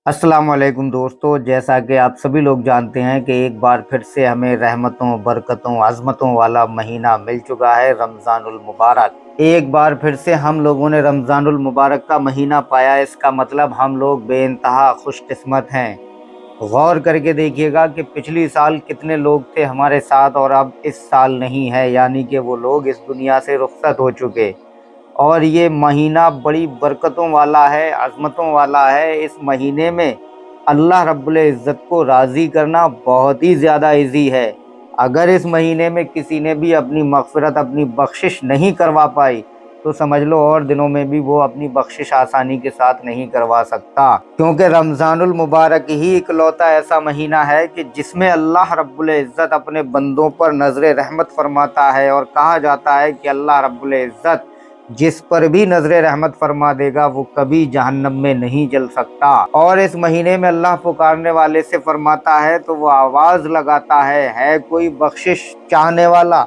अस्सलाम वालेकुम दोस्तों, जैसा कि आप सभी लोग जानते हैं कि एक बार फिर से हमें रहमतों, बरकतों, अज़मतों वाला महीना मिल चुका है रमज़ानुल मुबारक। एक बार फिर से हम लोगों ने रमज़ानुल मुबारक का महीना पाया। इसका मतलब हम लोग बेइंतहा खुशकिस्मत हैं। गौर करके देखिएगा कि पिछली साल कितने लोग थे हमारे साथ और अब इस साल नहीं है, यानी कि वो लोग इस दुनिया से रुखसत हो चुके। और ये महीना बड़ी बरकतों वाला है, अज़मतों वाला है। इस महीने में अल्लाह रब्बुल इज़्ज़त को राज़ी करना बहुत ही ज़्यादा ईज़ी है। अगर इस महीने में किसी ने भी अपनी मग़फ़िरत, अपनी बख़्शिश नहीं करवा पाई, तो समझ लो और दिनों में भी वो अपनी बख़्शिश आसानी के साथ नहीं करवा सकता। क्योंकि रमज़ानुल मुबारक ही इकलौता ऐसा महीना है कि जिसमें अल्लाह रब्बुल इज़्ज़त अपने बंदों पर नज़र रहमत फरमाता है। और कहा जाता है कि अल्लाह रब्बुल इज़्ज़त जिस पर भी नजर रहमत फरमा देगा वो कभी जहन्नम में नहीं जल सकता। और इस महीने में अल्लाह पुकारने वाले से फरमाता है तो वो आवाज लगाता है कोई बख्शिश चाहने वाला,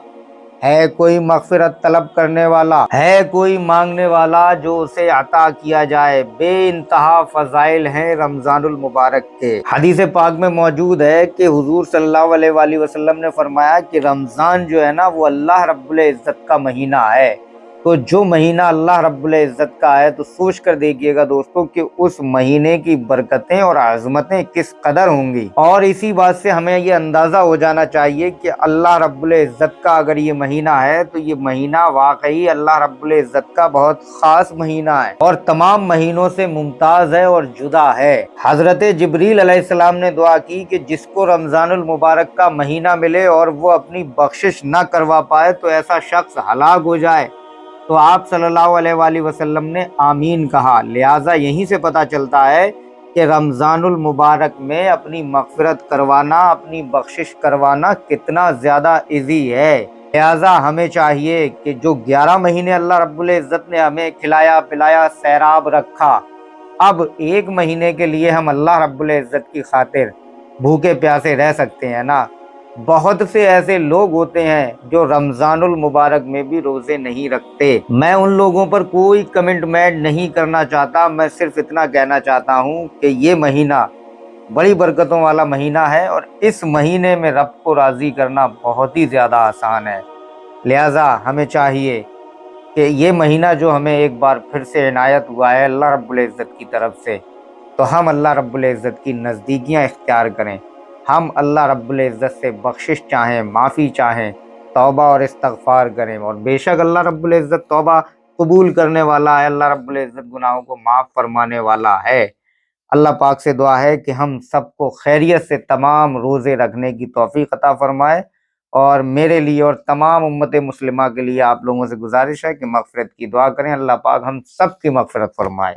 है कोई मगफिरत तलब करने वाला, है कोई मांगने वाला जो उसे अता किया जाए। बेइंतहा फजाइल हैं रमजानुल मुबारक के। हदीस पाक में मौजूद है कि हुजूर सल्लल्लाहु अलैहि वसल्लम ने फरमाया कि रमजान जो है ना वो अल्लाह रब्बुल इज़्ज़त का महीना है। तो जो महीना अल्लाह रब्बुल इज़्ज़त का है तो सोच कर देखिएगा दोस्तों कि उस महीने की बरकतें और आज़मतें किस कदर होंगी। और इसी बात से हमें ये अंदाज़ा हो जाना चाहिए कि अल्लाह रब्बुल इज़्ज़त का अगर ये महीना है तो ये महीना वाकई अल्लाह रब्बुल इज़्ज़त का बहुत ख़ास महीना है और तमाम महीनों से मुमताज़ है और जुदा है। हज़रत जिब्रील अलैहिस्सलाम ने दुआ की कि जिसको रमज़ानुल मुबारक का महीना मिले और वो अपनी बख्शिश न करवा पाए तो ऐसा शख्स हलाक हो जाए। तो आप सल्लल्लाहु अलैहि वसल्लम ने आमीन कहा। लिहाजा यहीं से पता चलता है कि रमज़ानुल मुबारक में अपनी मग़फ़िरत करवाना, अपनी बख्शिश करवाना कितना ज़्यादा इजी है। लिहाजा हमें चाहिए कि जो 11 महीने अल्लाह रब्बुल इज़्ज़त ने हमें खिलाया पिलाया सैराब रखा, अब एक महीने के लिए हम अल्लाह रब्बुल इज़्ज़त की खातिर भूखे प्यासे रह सकते हैं ना। बहुत से ऐसे लोग होते हैं जो रमज़ानुल मुबारक में भी रोज़े नहीं रखते। मैं उन लोगों पर कोई कमिटमेंट नहीं करना चाहता, मैं सिर्फ इतना कहना चाहता हूँ कि ये महीना बड़ी बरकतों वाला महीना है और इस महीने में रब को राज़ी करना बहुत ही ज़्यादा आसान है। लिहाजा हमें चाहिए कि ये महीना जो हमें एक बार फिर से इनायत हुआ है अल्लाह रब्बुल इज़्ज़त की तरफ से, तो हम अल्लाह रब्बुल इज़्ज़त की नज़दीकियाँ इख्तियार करें। हम अल्लाह रब्बुल इज़्ज़त से बख्शिश चाहें, माफ़ी चाहें, तौबा और इस्तग़फ़ार करें। और बेशक अल्लाह रब्बुल इज़्ज़त तौबा कबूल करने वाला है, अल्लाह रब्बुल इज़्ज़त गुनाहों को माफ़ फरमाने वाला है। अल्लाह पाक से दुआ है कि हम सबको खैरियत से तमाम रोज़े रखने की तौफ़ीक़ अता फ़रमाए। और मेरे लिए और तमाम उम्मत मुस्लिमा के लिए आप लोगों से गुजारिश है कि मग़फ़िरत की दुआ करें। अल्लाह पाक हम सब की मग़फ़िरत फ़रमाए।